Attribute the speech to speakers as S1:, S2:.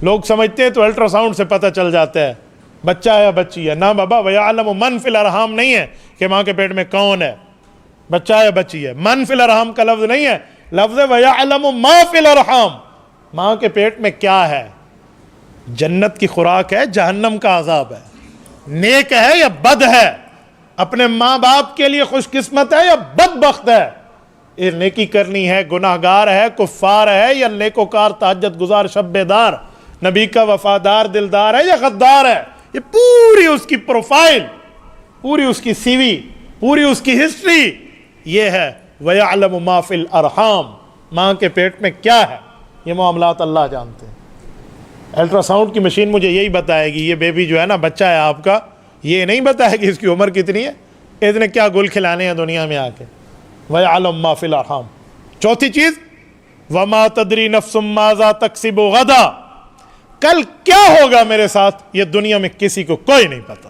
S1: لوگ سمجھتے ہیں تو الٹرا ساؤنڈ سے پتہ چل جاتا ہے بچہ ہے یا بچی ہے. نہ بابا, وَيَعْلَمُ مَنْ فِي الْأَرْحَامِ نہیں ہے کہ ماں کے پیٹ میں کون ہے, بچہ ہے یا بچی ہے. من فی الارحام کا لفظ نہیں ہے, لفظ ہے وَيَعْلَمُ مَا فِي الْأَرْحَامِ, ماں کے پیٹ میں کیا ہے. جنت کی خوراک ہے, جہنم کا عذاب ہے, نیک ہے یا بد ہے, اپنے ماں باپ کے لیے خوش قسمت ہے یا بدبخت ہے, یہ نیکی کرنی ہے, گناہگار ہے, کفار ہے یا نیکوکار, تہجد گزار, شب بیدار, نبی کا وفادار دلدار ہے یا غدار ہے. یہ پوری اس کی پروفائل, پوری اس کی سی وی, پوری اس کی ہسٹری یہ ہے. وَيَعْلَمُ مَا فِي الْأَرْحَامِ, ماں کے پیٹ میں کیا ہے, یہ معاملات اللہ جانتے ہیں. الٹرا ساؤنڈ کی مشین مجھے یہی بتائے گی یہ بیبی جو ہے نا, بچہ ہے آپ کا, یہ نہیں بتائے گی اس کی عمر کتنی ہے, اتنے کیا گل کھلانے ہیں دنیا میں آ کے. وَيَعْلَمُ مَا فِي الْأَرْحَامِ. چوتھی چیز, وَمَا تَدْرِي نَفْسٌ مَاذَا تَكْسِبُ غَدًا, کل کیا ہوگا میرے ساتھ یہ دنیا میں کسی کو کوئی نہیں پتا.